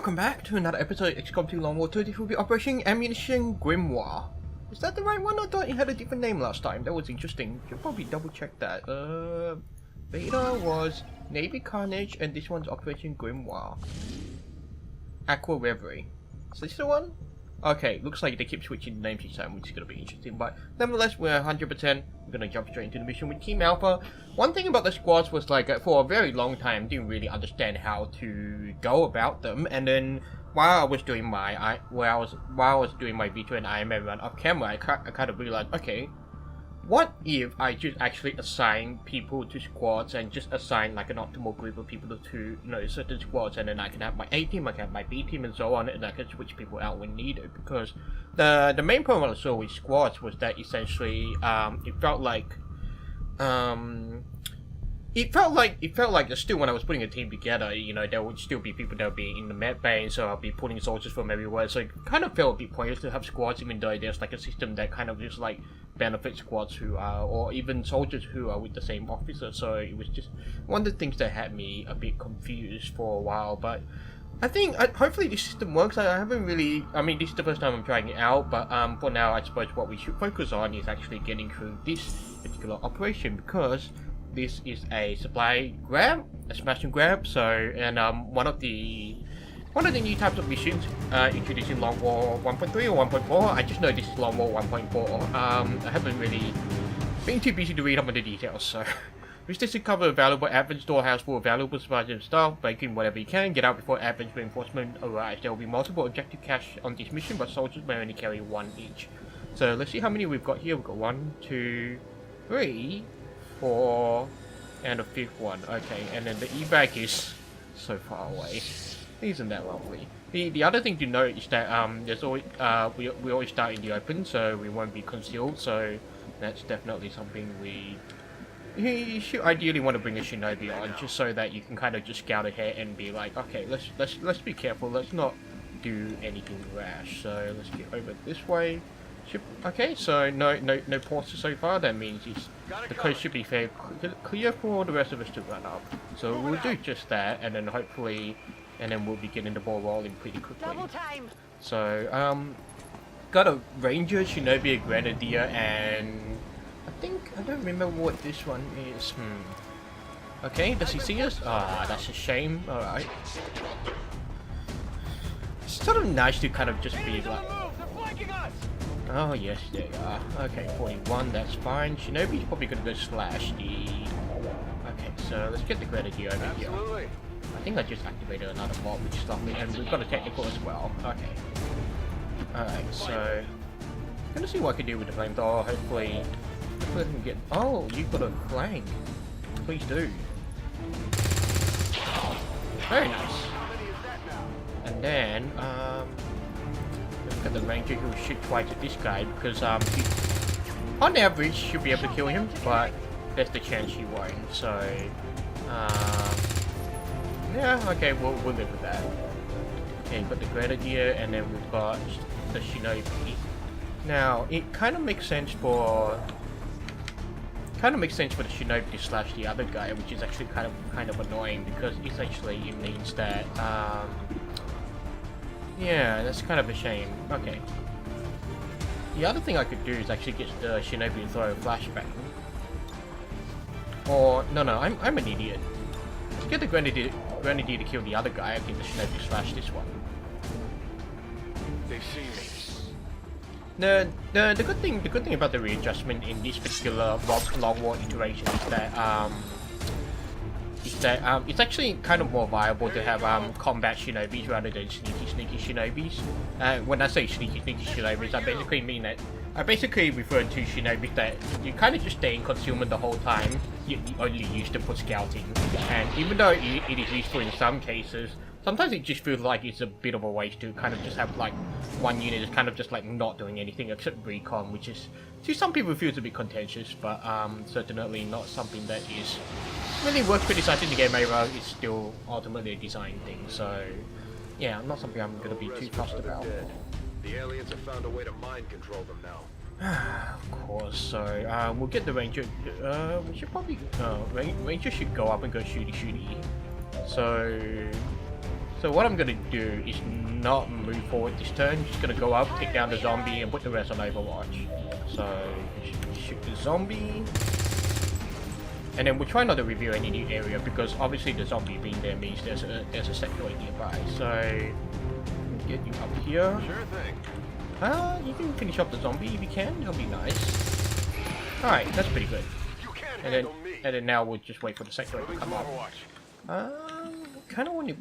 Welcome back to another episode of XCOM2 Long War 2. This will be Operation Ammunition Grimoire. Is that the right one? I thought it had a different name last time. That was interesting. Should probably double check that. Beta was Navy Carnage and this one's Operation Grimoire. Aqua Reverie. Is this the one? Okay, looks like they keep switching the names each time, which is going to be interesting, but nevertheless, we're 100%. We're going to jump straight into the mission with Team Alpha. One thing about the squads was like, for a very long time, didn't really understand how to go about them, and then while I was doing my Vigilant Iron Man run off camera, I kind of realized, okay, what if I just actually assign people to squads and just assign like an optimal group of people to, certain squads, and then I can have my A team, I can have my B team and so on, and I can switch people out when needed. Because the main problem I saw with squads was that essentially it felt like still when I was putting a team together, there would still be people that would be in the med bay, so I'll be pulling soldiers from everywhere. So it kind of felt a bit pointless to have squads, even though there's like a system that kind of just like benefits squads who are, or even soldiers who are with the same officer. So it was just one of the things that had me a bit confused for a while. But I think hopefully this system works. I haven't really, this is the first time I'm trying it out, but for now I suppose what we should focus on is actually getting through this particular operation, because this is a supply grab, a smash and grab. So, and one of the new types of missions introducing Long War 1.3 or 1.4. I just know this is Long War 1.4. I haven't really been too busy to read up on the details. So, which this will cover a valuable advent storehouse full of valuable supplies and stuff. Breaking whatever you can, get out before advent reinforcement arrives. There will be multiple objective cache on this mission, but soldiers may only carry one each. So let's see how many we've got here. We've got 1, 2, 3, 4, and a 5th one. Okay, and then the evac is so far away. Isn't that lovely? The other thing to note is that there's always we always start in the open, so we won't be concealed. So that's definitely something you should ideally want to bring a shinobi on, just so that you can kind of just scout ahead and be like, okay, let's be careful. Let's not do anything rash. So let's get over this way. Okay, so no pauses so far. That means the coast should be fair clear for the rest of us to run up. So we'll do just that, and then hopefully, we'll be getting the ball rolling pretty quickly. So got a ranger, shinobi, a grenadier, and I don't remember what this one is. Okay, does he see us? Ah, that's a shame. All right. It's sort of nice to kind of just be like. Oh yes, there you are. Okay, 41, that's fine. Shinobi's probably gonna go slash the... Okay, so let's get the grenadier over here. I think I just activated another mob, which is lovely, and we've got a technical as well. Okay. Alright, so... I'm gonna see what I can do with the flamethrower. Hopefully I can get... Oh, you've got a flank. Please do. Very nice. And then, got the ranger who will shoot twice at this guy, because on average should be able to kill him, but there's the chance he won't. So yeah, okay, we'll live with that. Okay, we've got the grenadier, and then we've got the shinobi. Now it kind of makes sense for the shinobi to slash the other guy, which is actually kind of annoying, because essentially it means that yeah, that's kind of a shame. Okay. The other thing I could do is actually get the shinobi to throw a flashbang. Or no, I'm an idiot. Let's get the grenadier to kill the other guy. I think the shinobi slash this one. They see me. The good thing about the readjustment in this particular Long War iteration is that it's actually kind of more viable to have combat shinobis rather than sneaky shinobis. When I say sneaky shinobis, I basically refer to shinobis that you kind of just stay in concealment the whole time. You only use them for scouting, and even though it is useful in some cases, sometimes it just feels like it's a bit of a waste to kind of just have like one unit that's kind of just like not doing anything except recon, which is to some people feels a bit contentious, but certainly not something that is really worth criticizing the game over. It's still ultimately a design thing, so yeah, not something I'm going to be too fussed about. The aliens have found a way to mind control them now. Of course, so we'll get the ranger. We should probably ranger should go up and go shooty. So So what I'm gonna do is not move forward this turn. Just gonna go up, take down the zombie, and put the rest on Overwatch. So shoot the zombie, and then we'll try not to reveal any new area because obviously the zombie being there means there's a sectoid nearby. So get you up here. Sure thing. You can finish off the zombie if you can. That'll be nice. All right, that's pretty good. You can't And handle me. then now we'll just wait for the sectoid to Moving to come up. Overwatch. Kind of want to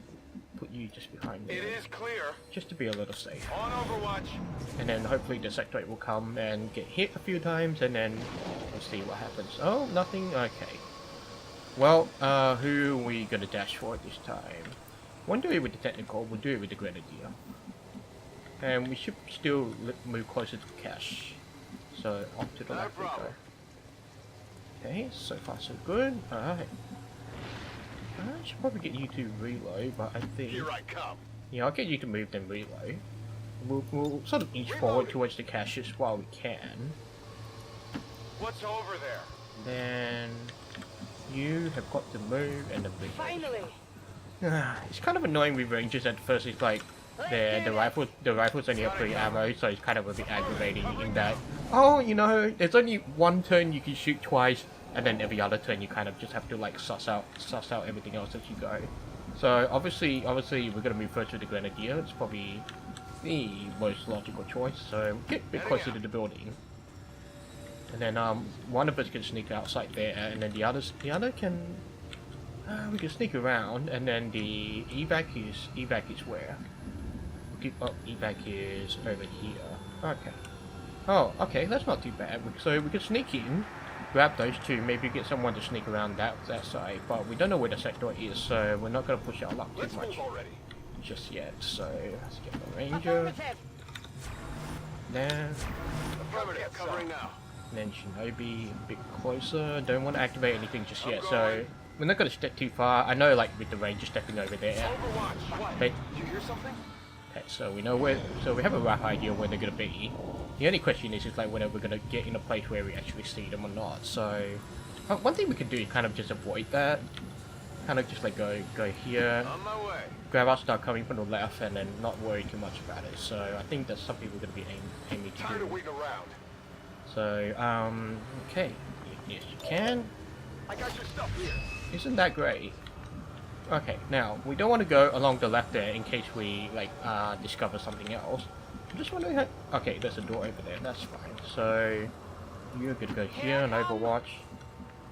put you just behind me. It is clear. Just to be a little safe. On Overwatch. And then hopefully the sectoid will come and get hit a few times, and then we'll see what happens. Oh, nothing? Okay. Well, who are we gonna dash for this time? Won't do it with the technical, we'll do it with the grenadier. And we should still move closer to the cache. So, off to the left we go. Okay, so far so good. Alright. I should probably get you to reload, but I think... Here I come. Yeah, I'll get you to move then reload. We'll sort of inch forward towards the caches while we can. What's over there? Then you have got to move and then reload. Finally. It's kind of annoying with rangers at first. It's like the rifles only have 3 ammo, so it's kind of a bit aggravating in that. Oh, you know, there's only one turn you can shoot twice, and then every other turn you kind of just have to like suss out everything else as you go. So obviously we're gonna move first with the grenadier. It's probably the most logical choice. So get a bit closer to the building, and then one of us can sneak outside there, and then the other can. We can sneak around, and then the evac is where? Evac is over here. Okay. Oh, okay, that's not too bad. So we can sneak in, grab those two, maybe get someone to sneak around that side, but we don't know where the sector is, so we're not going to push our luck too much just yet. So let's get the ranger. There. Covering now. And then Shinobi a bit closer. Don't want to activate anything just yet, so we're not going to step too far. I know, like with the ranger stepping over there. Overwatch. Did you hear something? Okay, so we know where. So we have a rough idea where they're going to be. The only question is like whether we're going to get in a place where we actually see them or not. So one thing we can do is kind of just avoid that. Kind of just like go here. On my way. Grab our stuff coming from the left, and then not worry too much about it. So I think that's something we're going to be aiming to do. Time to wait around. So okay, yes you can. I got your stuff here. Isn't that great? Okay, now we don't want to go along the left there in case we like discover something else. I'm just wondering how... Okay, there's a door over there. That's fine. So you're good to go here on Overwatch,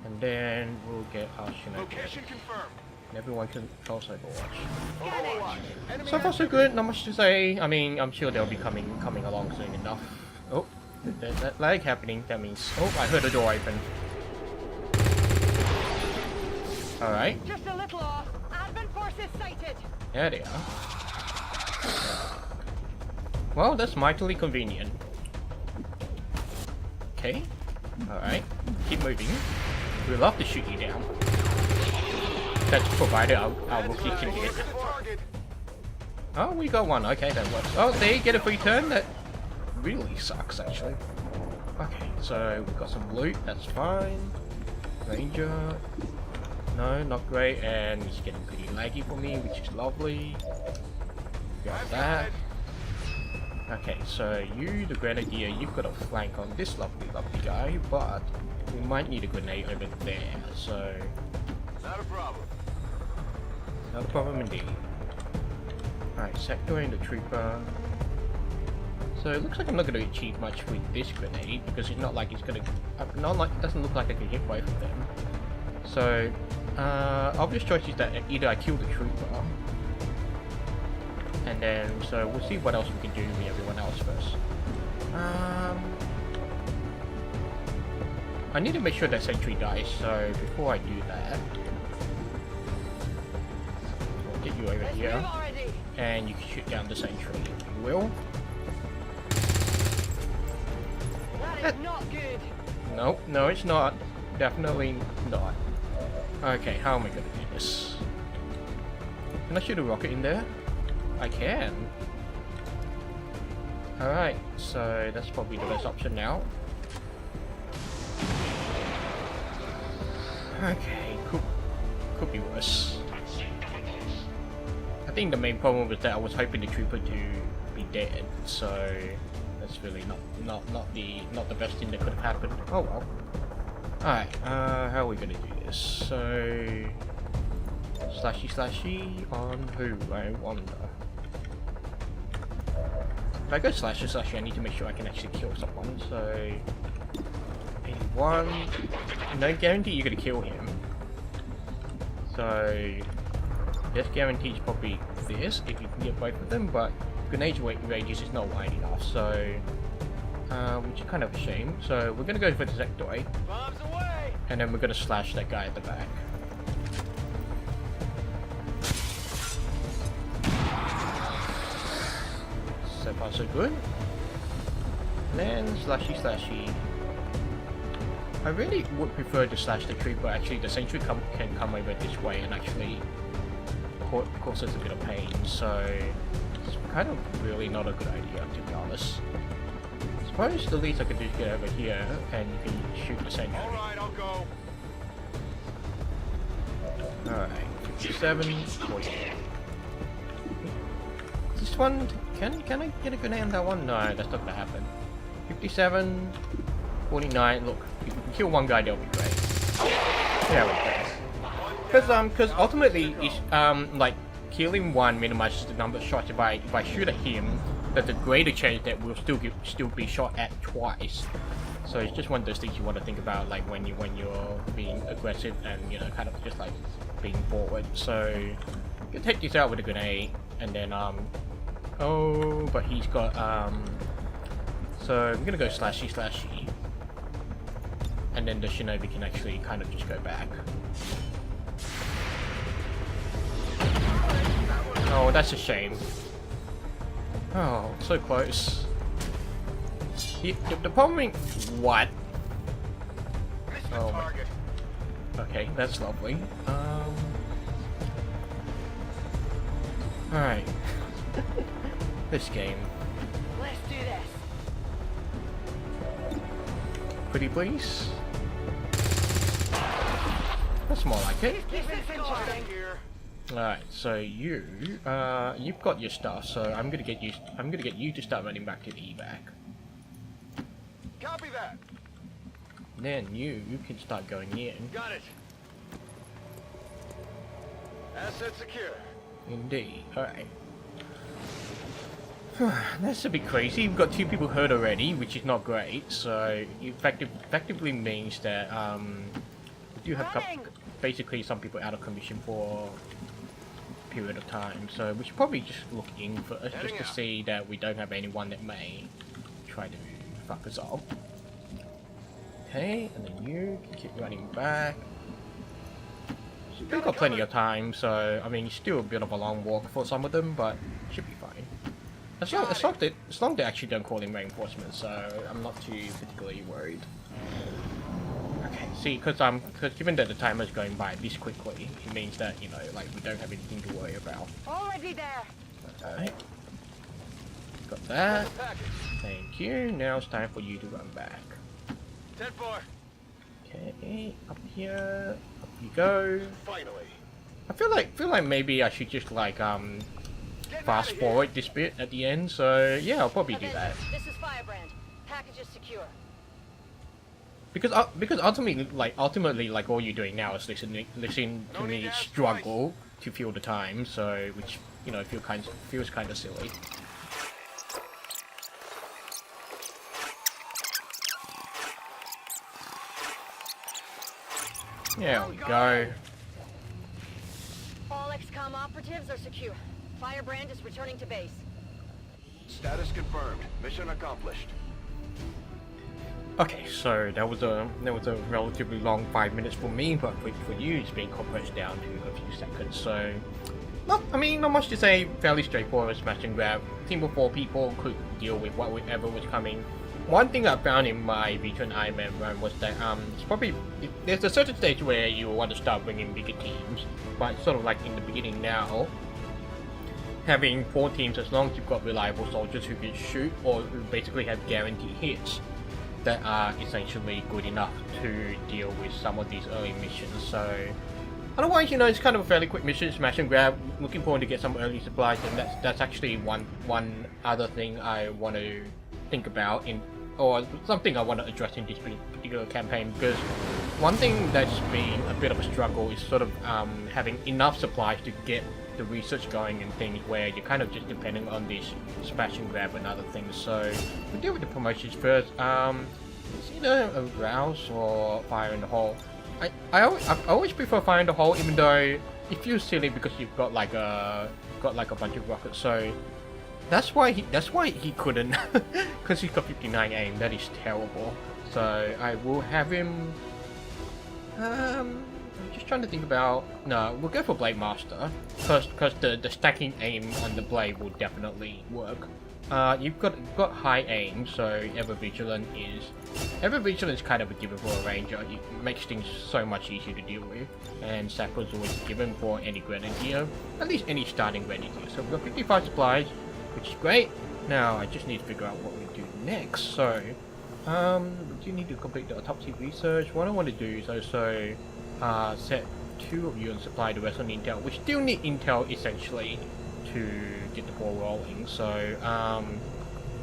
and then we'll get our Shinobi. Location confirmed. And everyone can also Overwatch. Overwatch. Enemy So far so good. Not much to say. I mean, I'm sure they'll be coming along soon enough. Oh, there's that lag happening. That means... Oh, I heard a door open. All right. Just a little off. Advent forces sighted. There they are. Well, that's mightily convenient. Okay. Alright. Keep moving. We'd love to shoot you down. That's provided our rookie can hit. Oh, we got one. Okay, that works. Oh, there you get a free turn. That really sucks, actually. Okay, so we've got some loot. That's fine. Ranger. No, not great, and it's getting pretty laggy for me, which is lovely. Got that. Okay, so you, the grenadier, you've got a flank on this lovely guy, but we might need a grenade over there, so... Not a problem. Not a problem indeed. Alright, sector in the trooper. So it looks like I'm not going to achieve much with this grenade, because it's not like it's going to... it doesn't look like I can hit both of them. So... obvious choice is that either I kill the trooper, and then so we'll see what else we can do with everyone else first. I need to make sure that sentry dies, so before I do that, I'll get you over here, and you can shoot down the sentry if you will. That is not good. Nope, no it's not. Definitely not. Okay, how am I gonna do this? Can I shoot a rocket in there? I can. Alright, so that's probably the best option now. Okay, could be worse. I think the main problem was that I was hoping the trooper to be dead, so that's really not the best thing that could have happened. Oh well. Alright, how are we gonna do this? So slashy on who, I wonder. If I go slashy, I need to make sure I can actually kill someone, so 81. No guarantee you're gonna kill him. So just guarantees probably this if you can get both of them, but grenade radius is not wide enough, so which is kind of a shame. So we're gonna go for the sectoid, Bombs away! and then we're gonna slash that guy at the back. So far so good. Then slashy. I really would prefer to slash the trooper. Actually, the sentry can come over this way and actually cause us a bit of pain. So it's kind of really not a good idea, to be honest. I suppose the least I could do is get over here and you can shoot the sentry. Alright, I'll go. Alright, 57, 40. This one, can I get a grenade on that one? No, that's not gonna happen. 57, 49, look, if we can kill one guy, that'll be great. There we go. Because ultimately, it's, like, killing one minimizes the number of shots. If I shoot at him, there's a greater chance that we'll still be shot at twice. So it's just one of those things you want to think about, like when you're being aggressive and, you know, kind of just like being forward. So you can take this out with a grenade, and then oh, but he's got so I'm gonna go slashy, and then the shinobi can actually kind of just go back. Oh, that's a shame. Oh, so close. The problem is... What? Oh my... Okay, that's lovely. Alright. This game. Let's do this. Pretty please? That's more like it. This is interesting. Alright, so you've got your stuff, so I'm gonna get you to start running back to the evac. Copy that. Then you can start going in. Got it. Asset secure. Indeed. Alright. That's a bit crazy. We've got 2 people hurt already, which is not great. So it effectively means that we do have basically some people out of commission for a period of time. So we should probably just look in first, just to see that we don't have anyone that may try to fuck us up. Okay, and then you can keep running back. We've got plenty of time, so I mean it's still a bit of a long walk for some of them, but it should be fine. As long as they actually don't call in reinforcements, so I'm not too particularly worried. Okay, see, because given that the timer's going by this quickly, it means that, you know, like we don't have anything to worry about. Already there. Alright. Got that. Thank you. Now it's time for you to run back. 10-4. Okay, up here. Up you go. Finally. I feel like maybe I should just like fast forward this bit at the end. So yeah, I'll probably do that. This is Firebrand. Package is secure. Because ultimately, like all you're doing now is listening to me struggle to fill the time. So which, you know, feels kind of silly. There we go. All XCOM operatives are secure. Firebrand is returning to base. Status confirmed. Mission accomplished. Okay, so that was a relatively long 5 minutes for me, but for you it's been compressed down to a few seconds. So, not much to say. Fairly straightforward smash and grab. Team of 4 people could deal with whatever was coming. One thing I found in my Vigilant Iron Man run was that it's probably there's a certain stage where you want to start bringing bigger teams, but it's sort of like in the beginning now, having 4 teams, as long as you've got reliable soldiers who can shoot or who basically have guaranteed hits, that are essentially good enough to deal with some of these early missions. So Otherwise, you know, it's kind of a fairly quick mission, smash and grab. Looking forward to get some early supplies, and that's actually one other thing I want to think about or something I want to address in this particular campaign, because one thing that's been a bit of a struggle is sort of having enough supplies to get the research going and things, where you're kind of just depending on this smash and grab and other things. So we'll deal with the promotions first. It's either a rouse or fire in the hole. I always prefer fire in the hole, even though it feels silly because you've got like a bunch of rockets. So that's why he couldn't, because he's got 59 aim. That is terrible. So I will have him. I'm just trying to think about. No, we'll go for Blade Master, because the stacking aim on the blade will definitely work. You've got high aim, so Ever Vigilant is kind of a given for a ranger. It makes things so much easier to deal with, and Sapper is always given for any grenadier, at least any starting grenadier. So we've got 55 supplies, which is great. Now I just need to figure out what we do next. So we do need to complete the autopsy research. What I want to do is also set 2 of you and supply the rest on intel. We still need intel essentially to get the ball rolling. So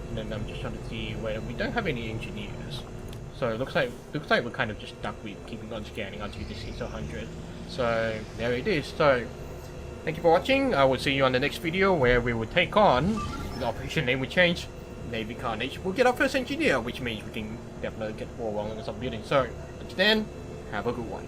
and then I'm just trying to see where we don't have any engineers. So it looks like we're kind of just stuck with keeping on scanning until this hits 100. So there it is. So thank you for watching. I will see you on the next video, where we will take on the operation name will change, Navy Carnage. We'll get our first engineer, which means we can definitely get the ball rolling on some building. So until then, have a good one.